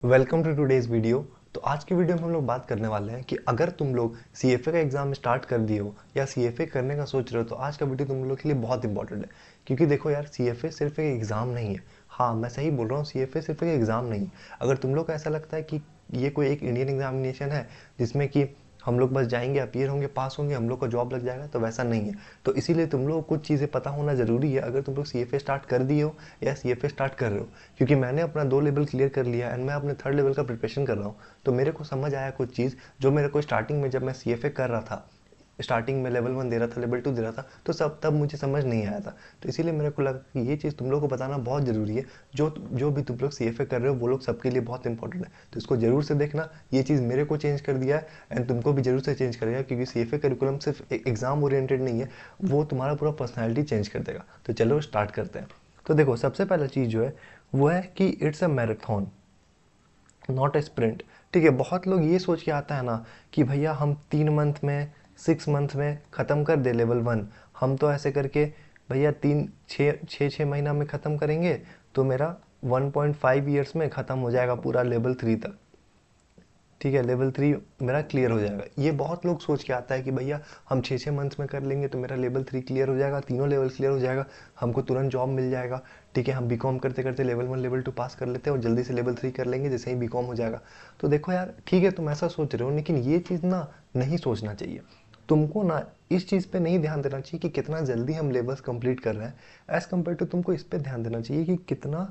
Welcome to today's video. तो आज की वीडियो में हम लोग बात करने वाले हैं कि अगर तुम लोग सीएफए का एग्जाम स्टार्ट कर दिए हो या सीएफए करने का सोच रहे हो तो आज का वीडियो तुम लोग के लिए बहुत इंपॉर्टेंट है। क्योंकि देखो यार, सीएफए सिर्फ एक एग्ज़ाम नहीं है। हाँ, मैं सही बोल रहा हूँ, सीएफए सिर्फ एक एग्ज़ाम नहीं है। अगर तुम लोग को ऐसा लगता है कि ये कोई एक इंडियन एग्जामिनेशन है जिसमें कि हम लोग बस जाएंगे, अपीयर होंगे, पास होंगे, हम लोग को जॉब लग जाएगा, तो वैसा नहीं है। तो इसीलिए तुम लोग को कुछ चीज़ें पता होना ज़रूरी है अगर तुम लोग सीएफए स्टार्ट कर दिए हो या सीएफए स्टार्ट कर रहे हो। क्योंकि मैंने अपना 2 लेवल क्लियर कर लिया एंड मैं अपने 3rd लेवल का प्रिपरेशन कर रहा हूँ। तो मेरे को समझ आया कुछ चीज़ जो मेरे को स्टार्टिंग में, जब मैं सीएफए कर रहा था, स्टार्टिंग में लेवल 1 दे रहा था, लेवल 2 दे रहा था, तो सब तब मुझे समझ नहीं आया था। तो इसीलिए मेरे को लगा कि ये चीज़ तुम लोग को बताना बहुत ज़रूरी है। जो जो भी तुम लोग सीएफए कर रहे हो वो लोग सबके लिए बहुत इंपॉर्टेंट है। तो इसको जरूर से देखना। ये चीज़ मेरे को चेंज कर दिया है एंड तुमको भी जरूर से चेंज करेगा, क्योंकि सीएफए करिकुलम सिर्फ एग्जाम ओरिएंटेड नहीं है, वो तुम्हारा पूरा पर्सनैलिटी चेंज कर देगा। तो चलो स्टार्ट करते हैं। तो देखो, सबसे पहला चीज़ जो है वो है कि it's a marathon, not a sprint. ठीक है, बहुत लोग ये सोच के आता है ना कि भैया हम 3 मंथ में, 6 मंथ में ख़त्म कर दे लेवल 1। हम तो ऐसे करके भैया 6 महीना में ख़त्म करेंगे, तो मेरा 1.5 ईयर्स में ख़त्म हो जाएगा पूरा लेवल 3 तक। ठीक है, लेवल 3 मेरा क्लियर हो जाएगा। ये बहुत लोग सोच के आता है कि भैया हम 6 मंथ्स में कर लेंगे तो मेरा लेवल 3 क्लियर हो जाएगा, तीनों लेवल क्लियर हो जाएगा, हमको तुरंत जॉब मिल जाएगा। ठीक है, हम बीकॉम करते करते लेवल 1 लेवल 2 पास कर लेते हैं और जल्दी से लेवल 3 कर लेंगे, जैसे ही बीकॉम हो जाएगा। तो देखो यार, ठीक है, तुम ऐसा सोच रहे हो, लेकिन ये चीज़ ना नहीं सोचना चाहिए। तुमको ना इस चीज़ पे नहीं ध्यान देना चाहिए कि कितना जल्दी हम लेवल्स कंप्लीट कर रहे हैं। एज़ कम्पेयर टू तुमको इस पे ध्यान देना चाहिए कि कितना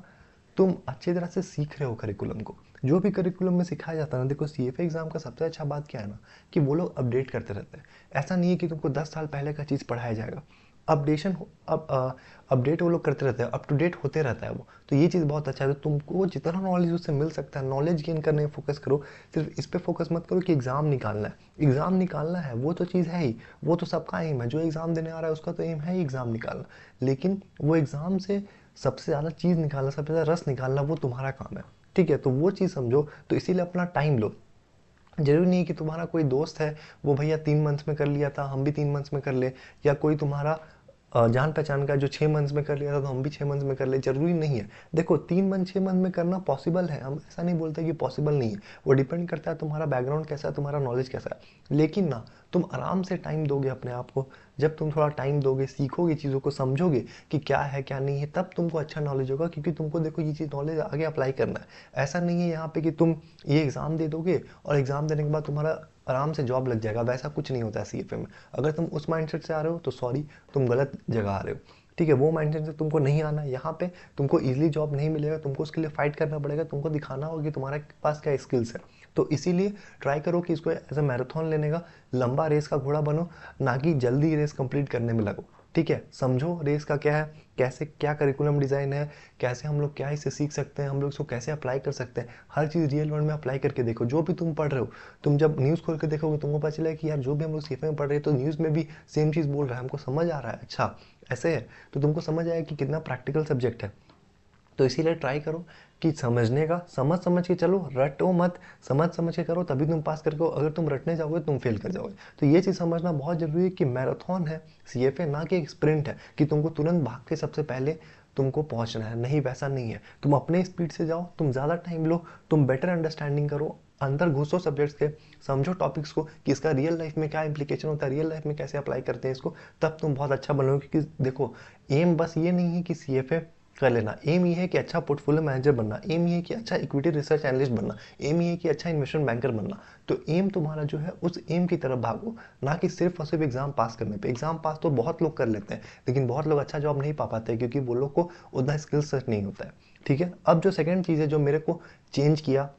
तुम अच्छी तरह से सीख रहे हो करिकुलम को। जो भी करिकुलम में सिखाया जाता है ना, देखो सीएफए एग्जाम का सबसे अच्छा बात क्या है ना, कि वो लोग अपडेट करते रहते हैं। ऐसा नहीं है कि तुमको 10 साल पहले का चीज़ पढ़ाया जाएगा। अपडेशन अपडेट वो लोग करते रहते हैं, अप टू डेट होते रहता है वो। तो ये चीज़ बहुत अच्छा है। तो तुमको जितना नॉलेज उससे मिल सकता है, नॉलेज गेन करने में फोकस करो। सिर्फ इस पे फोकस मत करो कि एग्ज़ाम निकालना है। एग्ज़ाम निकालना है वो तो चीज़ है ही, वो तो सबका एम है। जो एग्ज़ाम देने आ रहा है उसका तो एम है ही एग्ज़ाम निकालना। लेकिन वो एग्ज़ाम से सबसे ज़्यादा चीज़ निकालना, सबसे ज़्यादा रस निकालना, वो तुम्हारा काम है। ठीक है, तो वो चीज़ समझो। तो इसीलिए अपना टाइम लो। जरूरी नहीं है कि तुम्हारा कोई दोस्त है वो भैया 3 मंथ्स में कर लिया था, हम भी 3 मंथ्स में कर ले। या कोई तुम्हारा जान पहचान का जो 6 मंथ्स में कर लिया था तो हम भी 6 मंथ्स में कर ले, जरूरी नहीं है। देखो, 3 मंथ 6 मंथ में करना पॉसिबल है, हम ऐसा नहीं बोलते कि पॉसिबल नहीं है। वो डिपेंड करता है तुम्हारा बैकग्राउंड कैसा है, तुम्हारा नॉलेज कैसा है। लेकिन ना, तुम आराम से टाइम दोगे अपने आप को। जब तुम थोड़ा टाइम दोगे, सीखोगे, चीज़ों को समझोगे कि क्या है क्या नहीं है, तब तुमको अच्छा नॉलेज होगा। क्योंकि तुमको देखो, ये चीज़ नॉलेज आगे अप्लाई करना है। ऐसा नहीं है यहाँ पे कि तुम ये एग्ज़ाम दे दोगे और एग्ज़ाम देने के बाद तुम्हारा आराम से जॉब लग जाएगा। वैसा कुछ नहीं होता है सीएफए में। अगर तुम उस माइंडसेट से आ रहे हो तो सॉरी, तुम गलत जगह आ रहे हो। ठीक है, वो माइंडसेट से तुमको नहीं आना है। यहाँ पे तुमको इजीली जॉब नहीं मिलेगा, तुमको उसके लिए फाइट करना पड़ेगा। तुमको दिखाना होगा कि तुम्हारे पास क्या स्किल्स है। तो इसीलिए ट्राई करो कि इसको एज अ मैराथन लेने का, लंबा रेस का घोड़ा बनो, ना कि जल्दी रेस कंप्लीट करने में लगो। ठीक है, समझो रेस का क्या है, कैसे क्या करिकुलम डिज़ाइन है, कैसे हम लोग क्या इससे सीख सकते हैं, हम लोग इसको कैसे अप्लाई कर सकते हैं। हर चीज़ रियल वर्ल्ड में अप्लाई करके देखो। जो भी तुम पढ़ रहे हो, तुम जब न्यूज़ खोल के देखोगे तुमको पता चलेगा कि यार जो भी हम लोग सीफे में पढ़ रहे हैं तो न्यूज़ में भी सेम चीज़ बोल रहा है, हमको समझ आ रहा है। अच्छा, ऐसे है। तो तुमको समझ आया कि कितना प्रैक्टिकल सब्जेक्ट है। तो इसीलिए ट्राई करो कि समझने का, समझ समझ के चलो, रटो मत। समझ समझ के करो, तभी तुम पास करके। अगर तुम रटने जाओगे तुम फेल कर जाओगे। तो ये चीज़ समझना बहुत जरूरी है कि मैराथन है सीएफए, ना कि एक स्प्रिंट है कि तुमको तुरंत भाग के सबसे पहले तुमको पहुंचना है। नहीं, वैसा नहीं है। तुम अपने स्पीड से जाओ, तुम ज़्यादा टाइम लो, तुम बेटर अंडरस्टैंडिंग करो, अंदर घुसो सब्जेक्ट्स के, समझो टॉपिक्स को कि इसका रियल लाइफ में क्या इंप्लीकेशन होता है, रियल लाइफ में कैसे अप्लाई करते हैं इसको। तब तुम बहुत अच्छा बनोगे। क्योंकि देखो, एम बस ये नहीं है कि सीएफए कर लेना। एम ये है कि अच्छा पोर्टफोलियो मैनेजर बनना, एम ये है कि अच्छा इक्विटी रिसर्च एनालिस्ट बनना, एम ये है कि अच्छा इन्वेस्टमेंट बैंकर बनना। तो एम तुम्हारा जो है उस एम की तरफ भागो, ना कि सिर्फ और सिर्फ एग्जाम पास करने पे। एग्जाम पास तो बहुत लोग कर लेते हैं, लेकिन बहुत लोग अच्छा जॉब नहीं पा पाते हैं क्योंकि वो लोग को उतना स्किल सेट नहीं होता है। ठीक है, अब जो सेकंड चीज़ है जो मेरे को चेंज किया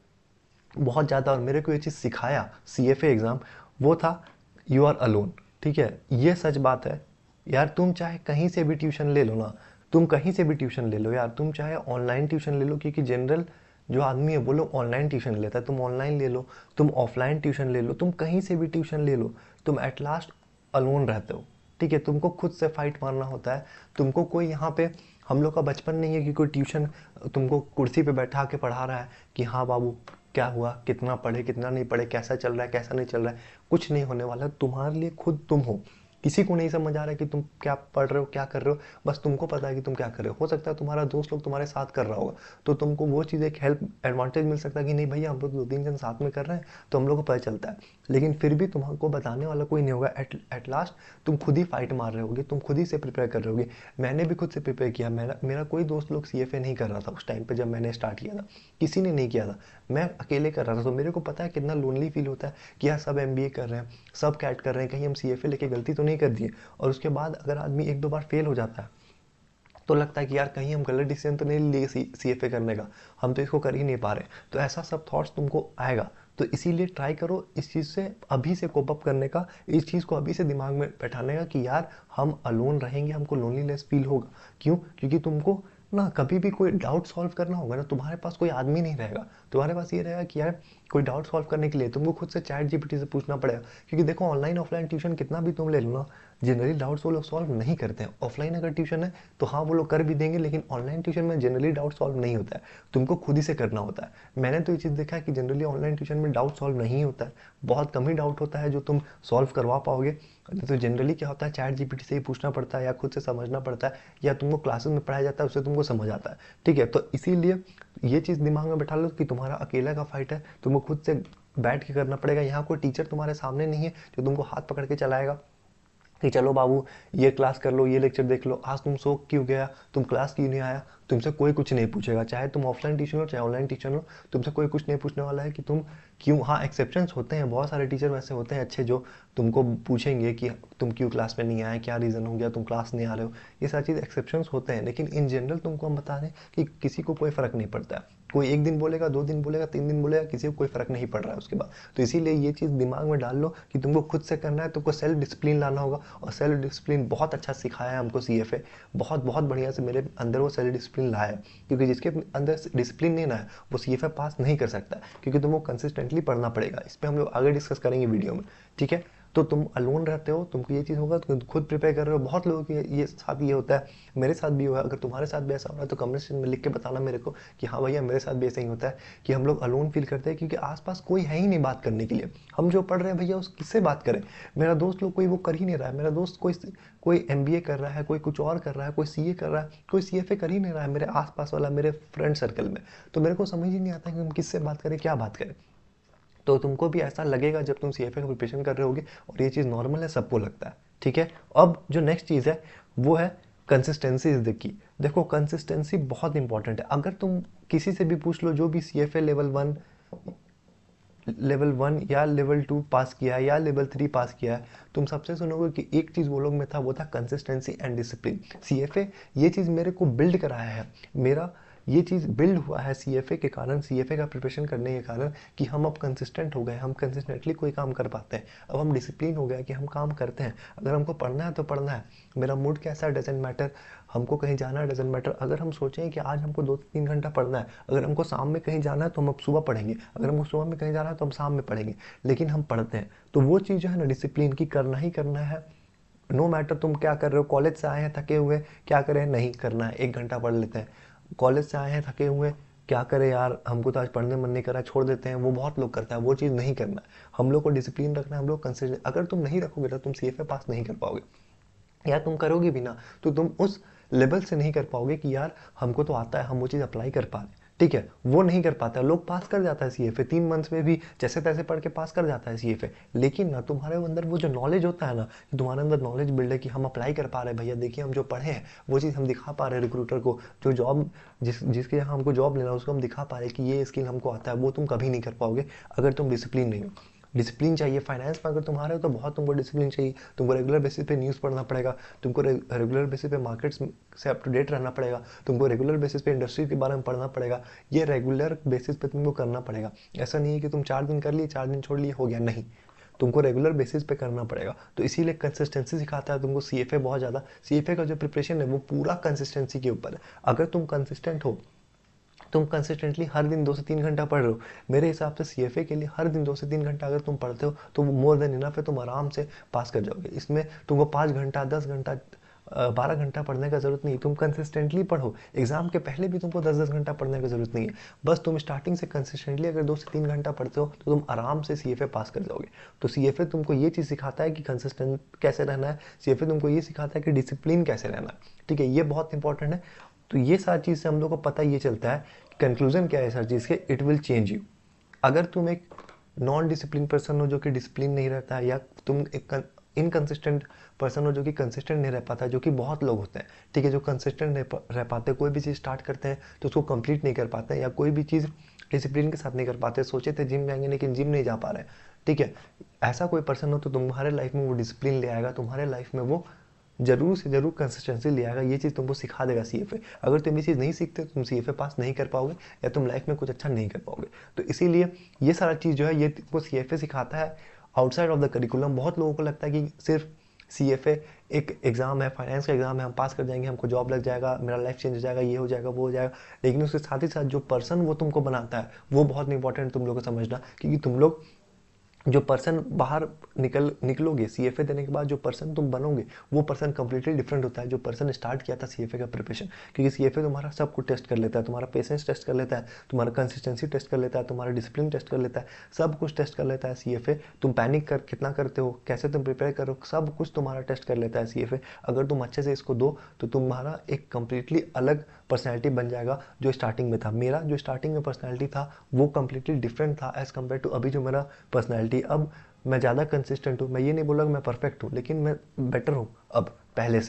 बहुत ज़्यादा और मेरे को ये चीज़ सिखाया सीएफए एग्ज़ाम, वो था यू आर अलोन। ठीक है, ये सच बात है यार। तुम चाहे कहीं से भी ट्यूशन ले लो ना, तुम कहीं से भी ट्यूशन ले लो यार। तुम चाहे ऑनलाइन ट्यूशन ले लो, क्योंकि जनरल जो आदमी है वो लोग ऑनलाइन ट्यूशन लेता है। तुम ऑनलाइन ले लो, तुम ऑफलाइन ट्यूशन ले लो, तुम कहीं से भी ट्यूशन ले लो, तुम एट लास्ट अलोन रहते हो। ठीक है, तुमको खुद से फाइट मारना होता है। तुमको कोई यहाँ पे, हम लोग का बचपन नहीं है कि कोई ट्यूशन तुमको कुर्सी पे बैठा के पढ़ा रहा है कि हाँ बाबू क्या हुआ, कितना पढ़े कितना नहीं पढ़े, कैसा चल रहा है कैसा नहीं चल रहा है। कुछ नहीं होने वाला। तुम्हारे लिए खुद तुम हो। किसी को नहीं समझ आ रहा है कि तुम क्या पढ़ रहे हो, क्या कर रहे हो, बस तुमको पता है कि तुम क्या कर रहे हो सकता है तुम्हारा दोस्त लोग तुम्हारे साथ कर रहा होगा, तो तुमको वो चीज़ एक हेल्प एडवांटेज मिल सकता है कि नहीं भैया हम लोग 2-3 जन साथ में कर रहे हैं तो हम लोग को पता चलता है। लेकिन फिर भी तुमको बताने वाला कोई नहीं होगा, एट लास्ट तुम खुद ही फाइट मार रहे होगे, तुम खुद ही से प्रिपेयर कर रहे होगे। मैंने भी खुद से प्रिपेयर किया, मेरा कोई दोस्त लोग CFA नहीं कर रहा था उस टाइम पे जब मैंने स्टार्ट किया था, किसी ने नहीं किया था, मैं अकेले कर रहा था। तो मेरे को पता है कितना लोनली फील होता है कि यार सब MBA कर रहे हैं, सब कैट कर रहे हैं, कहीं हम CFA लेके गलती तो नहीं कर दिए। और उसके बाद अगर आदमी 1-2 बार फेल हो जाता है तो लगता है कि यार कहीं हम गलत डिसीजन तो नहीं लिए CFA करने का, हम तो इसको कर ही नहीं पा रहे। तो ऐसा सब थॉट्स तुमको आएगा, तो इसीलिए ट्राई करो इस चीज़ से अभी से कोप अप करने का, इस चीज़ को अभी से दिमाग में बैठाने का कि यार हम अलोन रहेंगे, हमको लोनलीनेस फील होगा। क्यों? क्योंकि तुमको ना कभी भी कोई डाउट सॉल्व करना होगा ना, तुम्हारे पास कोई आदमी नहीं रहेगा, तुम्हारे पास ये रहेगा कि यार कोई डाउट सॉल्व करने के लिए तुमको खुद से ChatGPT से पूछना पड़ेगा। क्योंकि देखो ऑनलाइन ऑफलाइन ट्यूशन कितना भी तुम ले लो ना, जनरली डाउट्स वो लोग सॉल्व नहीं करते हैं। ऑफलाइन अगर ट्यूशन है तो हाँ वो लोग कर भी देंगे, लेकिन ऑनलाइन ट्यूशन में जनरली डाउट सॉल्व नहीं होता है, तुमको खुद ही से करना होता है। मैंने तो ये चीज़ देखा है कि जनरली ऑनलाइन ट्यूशन में डाउट सॉल्व नहीं होता है, बहुत कम ही डाउट होता है जो तुम सॉल्व करवा पाओगे। तो जनरली क्या होता है, ChatGPT से ही पूछना पड़ता है या खुद से समझना पड़ता है, या तुमको क्लासेस में पढ़ाया जाता है उससे तुमको समझ आता है। ठीक है, तो इसीलिए ये चीज़ दिमाग में बैठा लो कि तुम्हारा अकेला का फाइट है, तुमको खुद से बैठ के करना पड़ेगा। यहाँ कोई टीचर तुम्हारे सामने नहीं है जो तुमको हाथ पकड़ के चलाएगा कि चलो बाबू ये क्लास कर लो, ये लेक्चर देख लो, आज तुम सो क्यों गया, तुम क्लास क्यों नहीं आया, तुमसे कोई कुछ नहीं पूछेगा। चाहे तुम ऑफलाइन टीचर हो चाहे ऑनलाइन टीचर हो, तुमसे कोई कुछ नहीं पूछने वाला है कि तुम क्यों। हाँ एक्सेप्शंस होते हैं, बहुत सारे टीचर वैसे होते हैं अच्छे जो तुमको पूछेंगे कि तुम क्यों क्लास में नहीं आए, क्या रीज़न हो गया, तुम क्लास नहीं आ रहे हो, ये सारी चीज़ एक्सेप्शंस होते हैं। लेकिन इन जनरल तुमको हम बता दें कि किसी को कोई फ़र्क नहीं पड़ता है, कोई 1 दिन बोलेगा, 2 दिन बोलेगा, 3 दिन बोलेगा, किसी को कोई फ़र्क नहीं पड़ रहा है उसके बाद। तो इसीलिए ये चीज़ दिमाग में डाल लो कि तुमको खुद से करना है, तुमको सेल्फ डिसिप्लिन लाना होगा। और सेल्फ डिसिप्लिन बहुत अच्छा सिखाया है हमको CFA, बहुत बहुत बढ़िया से मेरे अंदर वो सेल्फ डिसिप्लिन लाया है। क्योंकि जिसके अंदर डिसिप्लिन नहीं ना है वो CFA पास नहीं कर सकता, क्योंकि तुमको कंसिस्टेंटली पढ़ना पड़ेगा। इस पर हम लोग आगे डिस्कस करेंगे वीडियो में, ठीक है। तो तुम अलोन रहते हो, तुमको ये चीज़ होगा, तुम खुद प्रिपेयर कर रहे हो। बहुत लोगों के ये साथ ये होता है, मेरे साथ भी हुआ है। अगर तुम्हारे साथ भी ऐसा हो रहा है तो कमेंट सेक्शन में लिख के बताना मेरे को कि हाँ भैया मेरे साथ भी ऐसा ही होता है कि हम लोग अलोन फील करते हैं, क्योंकि आसपास कोई है ही नहीं बात करने के लिए। हम जो पढ़ रहे हैं भैया उस किससे बात करें, मेरा दोस्त लोग कोई वो कर ही नहीं रहा है, मेरा दोस्त कोई MBA कर रहा है, कोई कुछ और कर रहा है, कोई CA कर रहा है, कोई CFA कर ही नहीं रहा है मेरे आसपास वाला, मेरे फ्रेंड सर्कल में। तो मेरे को समझ ही नहीं आता कि हम किससे बात करें, क्या बात करें। तो तुमको भी ऐसा लगेगा जब तुम CFA का प्रिपरेशन कर रहे होगे, और ये चीज़ नॉर्मल है, सबको लगता है, ठीक है। अब जो नेक्स्ट चीज़ है वो है कंसिस्टेंसी इज द की। देखो कंसिस्टेंसी बहुत इंपॉर्टेंट है। अगर तुम किसी से भी पूछ लो जो भी CFA लेवल 1 या लेवल 2 पास किया है या लेवल 3 पास किया है, तुम सबसे सुनोगे कि एक चीज़ वो लोग में था, वो था कंसिस्टेंसी एंड डिसिप्लिन। CFA ये चीज़ मेरे को बिल्ड कराया है, मेरा ये चीज़ बिल्ड हुआ है CFA के कारण, CFA का प्रिपरेशन करने के कारण, कि हम अब कंसिस्टेंट हो गए, हम कंसिस्टेंटली कोई काम कर पाते हैं। अब हम डिसिप्लिन हो गया कि हम काम करते हैं, अगर हमको पढ़ना है तो पढ़ना है, मेरा मूड कैसा डजेंट मैटर, हमको कहीं जाना है डजेंट मैटर। अगर हम सोचें कि आज हमको 2-3 घंटा पढ़ना है, अगर हमको शाम में कहीं जाना है तो हम अब सुबह पढ़ेंगे, अगर हमको सुबह में कहीं जाना है तो हम शाम में पढ़ेंगे, लेकिन हम पढ़ते हैं। तो वो चीज़ जो है ना डिसिप्लिन की, करना ही करना है, नो मैटर तुम क्या कर रहे हो। कॉलेज से आए हैं थके हुए, क्या करें, नहीं करना है, 1 घंटा पढ़ लेते हैं। कॉलेज से आए हैं थके हुए, क्या करें यार, हमको तो आज पढ़ने मन नहीं कर रहा, छोड़ देते हैं, वो बहुत लोग करता है, वो चीज़ नहीं करना है। हम लोग को डिसिप्लिन रखना है, हम लोग कंसिस्टेंट। अगर तुम नहीं रखोगे तो तुम CFA पास नहीं कर पाओगे, या तुम करोगे भी ना तो तुम उस लेवल से नहीं कर पाओगे कि यार हमको तो आता है, हम वो चीज़ अप्लाई कर पा रहे हैं, ठीक है। वो नहीं कर पाता, लोग पास कर जाता है CFA 3 मंथ्स में भी, जैसे तैसे पढ़ के पास कर जाता है CFA। लेकिन ना तुम्हारे अंदर वो जो नॉलेज होता है ना, कि तुम्हारे अंदर नॉलेज बिल्ड है कि हम अप्लाई कर पा रहे हैं, भैया देखिए हम जो पढ़े हैं वो चीज़ हम दिखा पा रहे हैं रिक्रूटर को, जो जॉब जिसके यहाँ हमको जॉब लेना है उसको हम दिखा पा रहे हैं कि ये स्किल हमको आता है। वो तुम कभी नहीं कर पाओगे अगर तुम डिसिप्लिन नहीं हो। डिसिप्लिन चाहिए फाइनेंस में, अगर तुम्हारे हो तो बहुत तुमको डिसिप्लिन चाहिए। तुमको रेगुलर बेसिस पे न्यूज़ पढ़ना पड़ेगा, तुमको रेगुलर बेसिस पे मार्केट्स से अप टू डेट रहना पड़ेगा, तुमको रेगुलर बेसिस पे इंडस्ट्री के बारे में पढ़ना पड़ेगा। ये रेगुलर बेसिस पे तुमको करना पड़ेगा। ऐसा नहीं है कि तुम 4 दिन कर लिए, 4 दिन छोड़ लिए, हो गया, नहीं, तुमको रेगुलर बेसिस पे करना पड़ेगा। तो इसीलिए कंसिस्टेंसी सिखाता है तुमको CFA बहुत ज़्यादा। CFA का जो प्रिपरेशन है वो पूरा कंसिस्टेंसी के ऊपर है। अगर तुम कंसिस्टेंट हो, तुम कंसिस्टेंटली हर दिन 2 से 3 घंटा पढ़ रहे हो, मेरे हिसाब से CFA के लिए हर दिन 2 से 3 घंटा अगर तुम पढ़ते हो तो वो मोर देन इनफ है, तुम आराम से पास कर जाओगे। इसमें तुमको 5 घंटा 10 घंटा 12 घंटा पढ़ने का ज़रूरत नहीं है, तुम कंसिस्टेंटली पढ़ो। एग्जाम के पहले भी तुमको 10-10 घंटा पढ़ने का ज़रूरत नहीं है, बस तुम स्टार्टिंग से कंसिस्टेंटली अगर 2 से 3 घंटा पढ़ते हो तो तुम आराम से CFA पास कर जाओगे। तो CFA तुमको ये चीज़ सिखाता है कि कंसिस्टेंट कैसे रहना है, CFA तुमको ये सिखाता है कि डिसिप्लिन कैसे रहना है, ठीक है, ये बहुत इंपॉर्टेंट है। तो ये सारी चीज़ से हम लोग को पता ये चलता है कि कंक्लूजन क्या है सारी चीज़ के, इट विल चेंज यू। अगर तुम एक नॉन डिसिप्लिन पर्सन हो जो कि डिसिप्लिन नहीं रहता है, या तुम एक इनकंसिस्टेंट पर्सन हो जो कि कंसिस्टेंट नहीं रह पाता है, जो कि बहुत लोग होते हैं, ठीक है, जो कंसिस्टेंट रह पाते हैं, कोई भी चीज़ स्टार्ट करते हैं तो उसको कंप्लीट नहीं कर पाते हैं, या कोई भी चीज़ डिसिप्लिन के साथ नहीं कर पाते, सोचे थे जिम जाएंगे लेकिन जिम नहीं जा पा रहे हैं, ठीक है, ऐसा कोई पर्सन हो तो तुम्हारे लाइफ में वो डिसिप्लिन ले आएगा, तुम्हारे लाइफ में वो जरूर से जरूर कंसिस्टेंसी ले आएगा। ये चीज़ तुमको सिखा देगा CFA। अगर तुम ये चीज़ नहीं सीखते तो तुम CFA पास नहीं कर पाओगे, या तुम लाइफ में कुछ अच्छा नहीं कर पाओगे। तो इसीलिए ये सारा चीज़ जो है ये तुमको CFA सिखाता है आउटसाइड ऑफ द करिकुलम। बहुत लोगों को लगता है कि सिर्फ CFA एक एग्ज़ाम है, फाइनेंस का एग्ज़ाम है, हम पास कर जाएंगे, हमको जॉब लग जाएगा, मेरा लाइफ चेंज हो जाएगा, ये हो जाएगा, वो हो जाएगा। लेकिन उसके साथ ही साथ जो पर्सन वो तुमको बनाता है वो बहुत इंपॉर्टेंट तुम लोग को समझना, क्योंकि तुम लोग जो पर्सन बाहर निकलोगे CFA देने के बाद, जो पर्सन तुम बनोगे वो पर्सन कंप्लीटली डिफरेंट होता है जो पर्सन स्टार्ट किया था CFA का प्रिपरेशन। क्योंकि CFA तुम्हारा सब कुछ टेस्ट कर लेता है, तुम्हारा पेशेंस टेस्ट कर लेता है, तुम्हारा कंसिस्टेंसी टेस्ट कर लेता है, तुम्हारा डिसिप्लिन टेस्ट कर लेता है, सब कुछ टेस्ट कर लेता है CFA। तुम पैनिक कर कितना करते हो, कैसे तुम प्रिपेयर करो, सब कुछ तुम्हारा टेस्ट कर लेता है CFA। अगर तुम अच्छे से इसको दो तो तुम्हारा एक कम्प्लीटली अलग पर्सनैलिटी बन जाएगा जो स्टार्टिंग में था। मेरा जो स्टार्टिंग में पर्सनैलिटी था वो कम्प्लीटली डिफरेंट था एज़ कम्पेयर टू अभी जो मेरा पर्सनैलिटी। अब मैं ज़्यादा कंसिस्टेंट हूँ, मैं ये नहीं बोला कि मैं परफेक्ट हूँ, लेकिन मैं बेटर हूँ अब पहले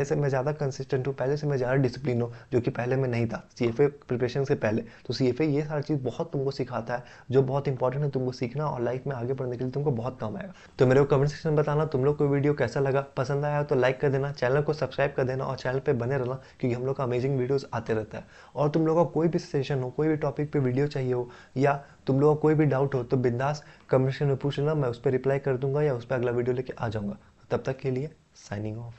से मैं ज़्यादा कंसिस्टेंट हूँ, पहले से मैं ज़्यादा डिसिप्लिन हूँ, जो कि पहले मैं नहीं था CFA प्रिपरेशन से पहले। तो CFA ये सारी चीज़ बहुत तुमको सिखाता है जो बहुत इंपॉर्टेंट है तुमको सीखना, और लाइफ में आगे बढ़ने के लिए तुमको बहुत काम आएगा। तो मेरे को कमेंट सेक्शन में बताना तुम लोग को वीडियो कैसा लगा, पसंद आया तो लाइक कर देना, चैनल को सब्सक्राइब कर देना और चैनल पर बने रहना, क्योंकि हम लोग का अमेजिंग वीडियोज़ आते रहता है। और तुम लोग का कोई भी सेशन हो, कोई भी टॉपिक पर वीडियो चाहिए हो, या तुम लोगों को कोई भी डाउट हो तो बिंदास कमेंट सेक्शन में पूछ लेना, मैं उस पर रिप्लाई कर दूंगा या उस पर अगला वीडियो लेके आ जाऊंगा। तब तक के लिए साइनिंग ऑफ।